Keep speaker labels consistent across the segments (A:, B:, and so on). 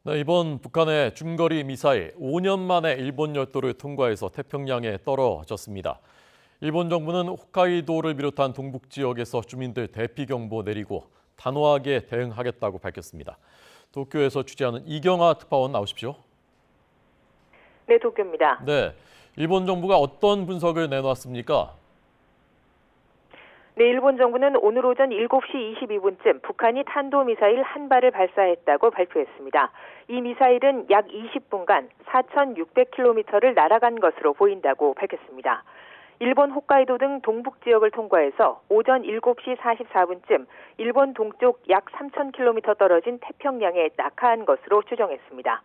A: 네, 이번 북한의 중거리 미사일 5년 만에 일본 열도를 통과해서 태평양에 떨어졌습니다. 일본 정부는 홋카이도를 비롯한 동북 지역에서 주민들 대피 경보 내리고 단호하게 대응하겠다고 밝혔습니다. 도쿄에서 취재하는 이경아 특파원 나오십시오.
B: 네, 도쿄입니다.
A: 네, 일본 정부가 어떤 분석을 내놓았습니까?
B: 네, 일본 정부는 오늘 오전 7시 22분쯤 북한이 탄도미사일 한 발을 발사했다고 발표했습니다. 이 미사일은 약 20분간 4,600km를 날아간 것으로 보인다고 밝혔습니다. 일본 홋카이도 등 동북 지역을 통과해서 오전 7시 44분쯤 일본 동쪽 약 3,000km 떨어진 태평양에 낙하한 것으로 추정했습니다.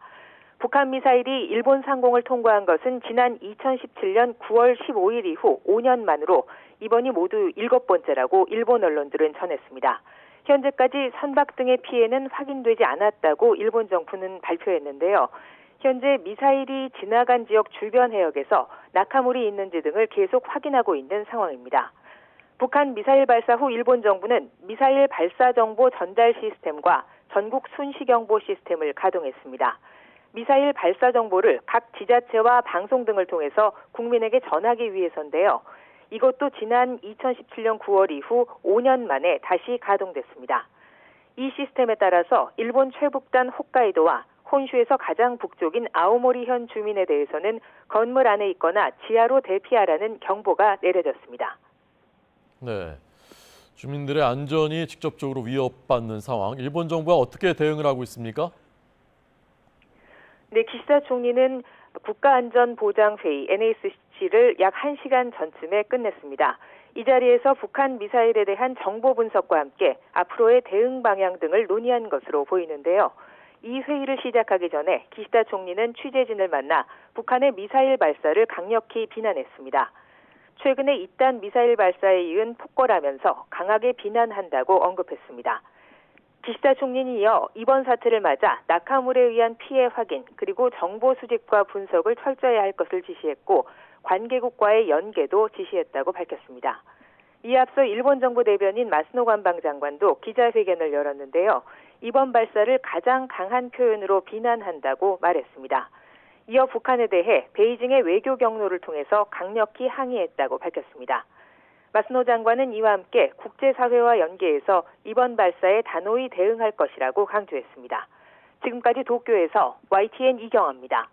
B: 북한 미사일이 일본 상공을 통과한 것은 지난 2017년 9월 15일 이후 5년 만으로 이번이 모두 7번째라고 일본 언론들은 전했습니다. 현재까지 선박 등의 피해는 확인되지 않았다고 일본 정부는 발표했는데요. 현재 미사일이 지나간 지역 주변 해역에서 낙하물이 있는지 등을 계속 확인하고 있는 상황입니다. 북한 미사일 발사 후 일본 정부는 미사일 발사 정보 전달 시스템과 전국 순시 경보 시스템을 가동했습니다. 미사일 발사 정보를 각 지자체와 방송 등을 통해서 국민에게 전하기 위해서인데요. 이것도 지난 2017년 9월 이후 5년 만에 다시 가동됐습니다. 이 시스템에 따라서 일본 최북단 홋카이도와 혼슈에서 가장 북쪽인 아오모리현 주민에 대해서는 건물 안에 있거나 지하로 대피하라는 경보가 내려졌습니다.
A: 네, 주민들의 안전이 직접적으로 위협받는 상황. 일본 정부가 어떻게 대응을 하고 있습니까?
B: 네, 기시다 총리는 국가안전보장회의 NSC를 약 1시간 전쯤에 끝냈습니다. 이 자리에서 북한 미사일에 대한 정보 분석과 함께 앞으로의 대응 방향 등을 논의한 것으로 보이는데요. 이 회의를 시작하기 전에 기시다 총리는 취재진을 만나 북한의 미사일 발사를 강력히 비난했습니다. 최근에 잇단 미사일 발사에 이은 폭거라면서 강하게 비난한다고 언급했습니다. 기시다 총리는 이어 이번 사태를 맞아 낙하물에 의한 피해 확인 그리고 정보 수집과 분석을 철저히 할 것을 지시했고 관계국과의 연계도 지시했다고 밝혔습니다. 이에 앞서 일본 정부 대변인 마스노 관방장관도 기자회견을 열었는데요. 이번 발사를 가장 강한 표현으로 비난한다고 말했습니다. 이어 북한에 대해 베이징의 외교 경로를 통해서 강력히 항의했다고 밝혔습니다. 마스노 장관은 이와 함께 국제사회와 연계해서 이번 발사에 단호히 대응할 것이라고 강조했습니다. 지금까지 도쿄에서 YTN 이경아입니다.